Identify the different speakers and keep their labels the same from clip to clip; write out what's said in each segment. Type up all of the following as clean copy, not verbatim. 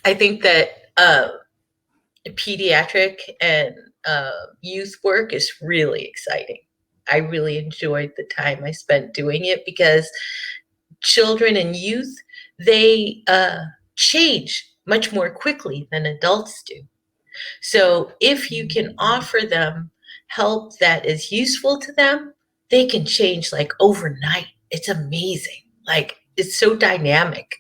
Speaker 1: I think that pediatric and youth work is really exciting. I really enjoyed the time I spent doing it because children and youth, they change much more quickly than adults do. So if you can offer them help that is useful to them, they can change like overnight. It's amazing. Like it's so dynamic.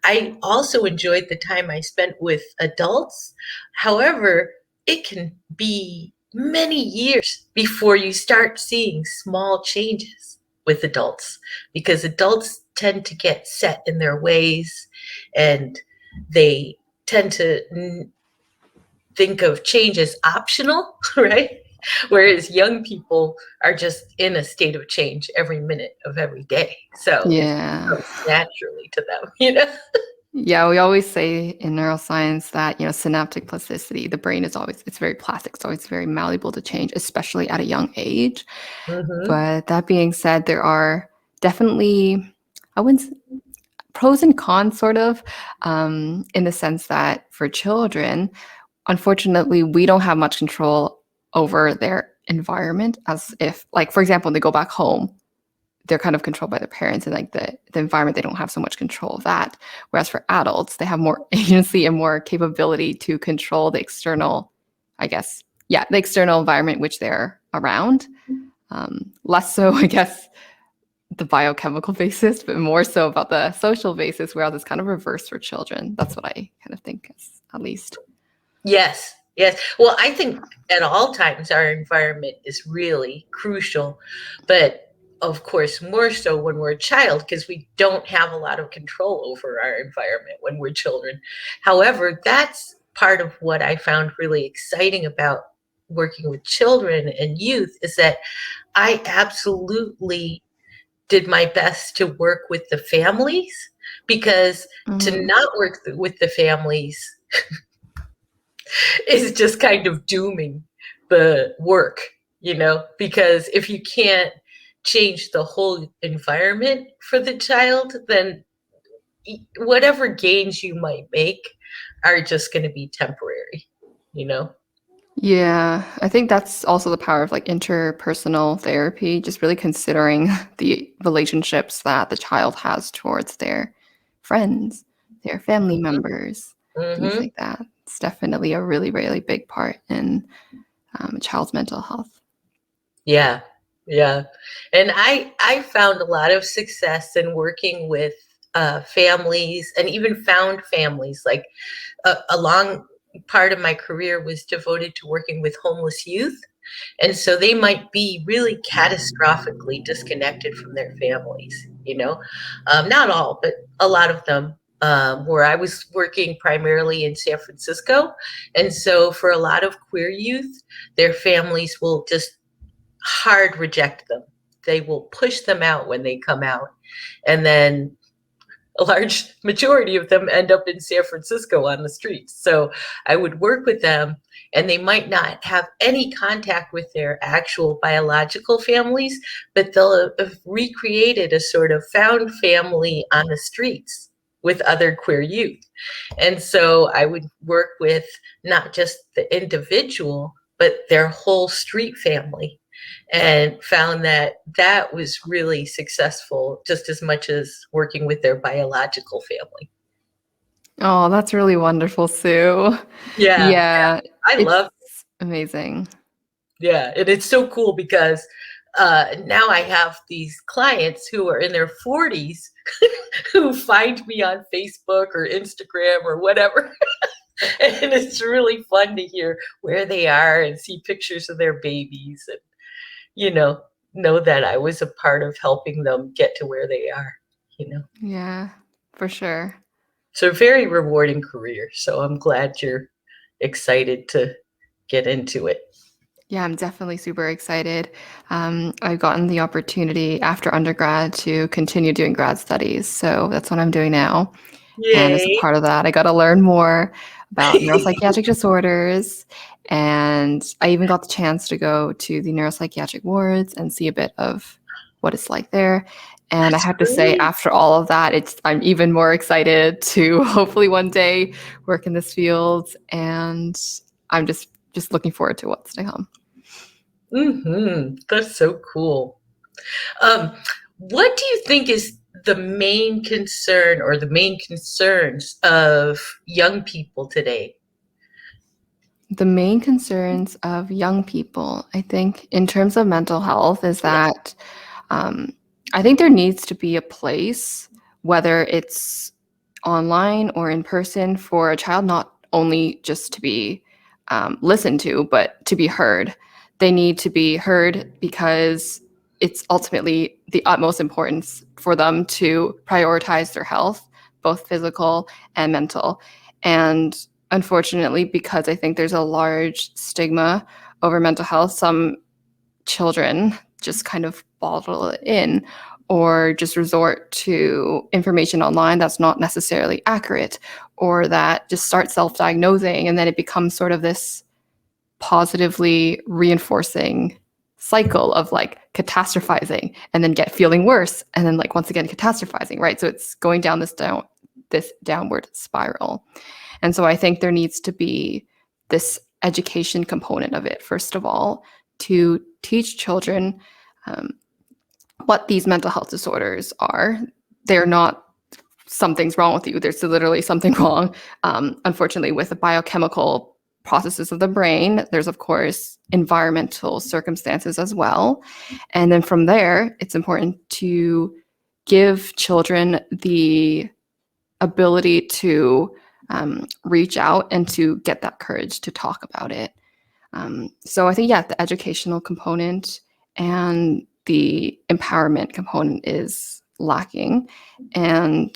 Speaker 1: I also enjoyed the time I spent with adults. However, it can be many years before you start seeing small changes with adults because adults tend to get set in their ways and they tend to think of change as optional, right? Whereas young people are just in a state of change every minute of every day. So it comes naturally to them, you know?
Speaker 2: Yeah, we always say in neuroscience that, synaptic plasticity, the brain it's very plastic, so it's very malleable to change, especially at a young age.
Speaker 1: Mm-hmm.
Speaker 2: But that being said, there are definitely, pros and cons sort of, in the sense that for children, unfortunately, we don't have much control over their environment as if, like, for example, when they go back home, they're kind of controlled by their parents and like the environment, they don't have so much control of that. Whereas for adults, they have more agency and more capability to control the external, the external environment which they're around. Less so, I guess, the biochemical basis, but more so about the social basis, whereas it's kind of reversed for children. That's what I kind of think, at least.
Speaker 1: Yes. Well, I think at all times our environment is really crucial, but of course, more so when we're a child because we don't have a lot of control over our environment when we're children. However, that's part of what I found really exciting about working with children and youth is that I absolutely did my best to work with the families because to not work with the families is just kind of dooming the work, because if you can't change the whole environment for the child, then whatever gains you might make are just going to be temporary,
Speaker 2: Yeah, I think that's also the power of like interpersonal therapy, just really considering the relationships that the child has towards their friends, their family members, things like that. It's definitely a really, really big part in a child's mental health.
Speaker 1: Yeah. And I found a lot of success in working with families and even found families. Like a long part of my career was devoted to working with homeless youth. And so they might be really catastrophically disconnected from their families, not all, but a lot of them. Where I was working primarily in San Francisco. And so for a lot of queer youth, their families will just hard reject them. They will push them out when they come out. And then a large majority of them end up in San Francisco on the streets. So I would work with them and they might not have any contact with their actual biological families, but they'll have recreated a sort of found family on the streets with other queer youth. And so I would work with not just the individual, but their whole street family, and found that was really successful just as much as working with their biological family.
Speaker 2: Oh, that's really wonderful, Sue.
Speaker 1: Yeah. I love it.
Speaker 2: Amazing.
Speaker 1: Yeah, and it's so cool because now I have these clients who are in their 40s who find me on Facebook or Instagram or whatever. And it's really fun to hear where they are and see pictures of their babies and, know that I was a part of helping them get to where they are,
Speaker 2: Yeah, for sure.
Speaker 1: So a very rewarding career. So I'm glad you're excited to get into it.
Speaker 2: Yeah, I'm definitely super excited. I've gotten the opportunity after undergrad to continue doing grad studies. So that's what I'm doing now.
Speaker 1: Yay.
Speaker 2: And as a part of that, I got to learn more about neuropsychiatric disorders. And I even got the chance to go to the neuropsychiatric wards and see a bit of what it's like there. And I
Speaker 1: That's
Speaker 2: have to say,
Speaker 1: great.
Speaker 2: after all of that, I'm even more excited to hopefully one day work in this field. And I'm just looking forward to what's to come.
Speaker 1: That's so cool. Um, what do you think is the main concern or the main concerns of young people today?
Speaker 2: The main concerns of young people, I think, in terms of mental health, is
Speaker 1: Yeah.
Speaker 2: that um, I think there needs to be a place, whether it's online or in person, for a child not only just to be listened to, but to be heard. They need to be heard because it's ultimately the utmost importance for them to prioritize their health, both physical and mental. And unfortunately, because I think there's a large stigma over mental health, some children just kind of bottle it in or just resort to information online that's not necessarily accurate, or that just start self-diagnosing, and then it becomes sort of this positively reinforcing cycle of like catastrophizing and then get feeling worse and then like once again catastrophizing, right? So it's going down this downward spiral. And so I think there needs to be this education component of it, first of all, to teach children um, what these mental health disorders are. They're not something's wrong with you. There's literally something wrong. Unfortunately, with the biochemical processes of the brain, there's, of course, environmental circumstances as well. And then from there, it's important to give children the ability to reach out and to get that courage to talk about it. So I think, yeah, the educational component and the empowerment component is lacking. And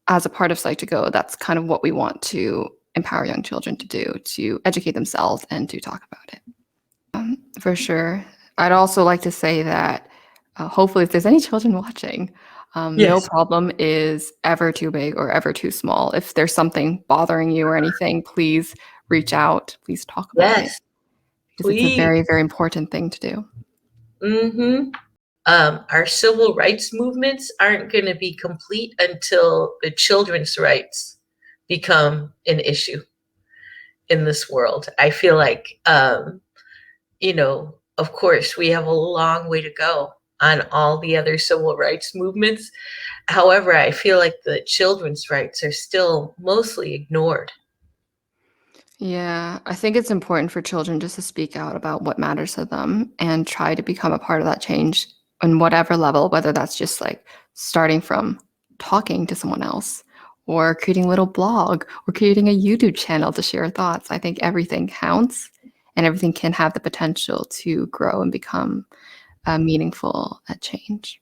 Speaker 2: as a part of Psych2Go, that's kind of what we want to empower young children to do, to educate themselves and to talk about it. For sure. I'd also like to say that hopefully if there's any children watching, no
Speaker 1: Yes.
Speaker 2: problem is ever too big or ever too small. If there's something bothering you or anything, please reach out. Please talk about it
Speaker 1: Yes,
Speaker 2: because it's a
Speaker 1: please.
Speaker 2: very, very important thing to do.
Speaker 1: Mm-hmm. Our civil rights movements aren't going to be complete until the children's rights become an issue in this world. I feel like, of course, we have a long way to go on all the other civil rights movements. However, I feel like the children's rights are still mostly ignored.
Speaker 2: Yeah, I think it's important for children just to speak out about what matters to them and try to become a part of that change on whatever level, whether that's just like starting from talking to someone else or creating a little blog or creating a YouTube channel to share thoughts. I think everything counts and everything can have the potential to grow and become meaningful change.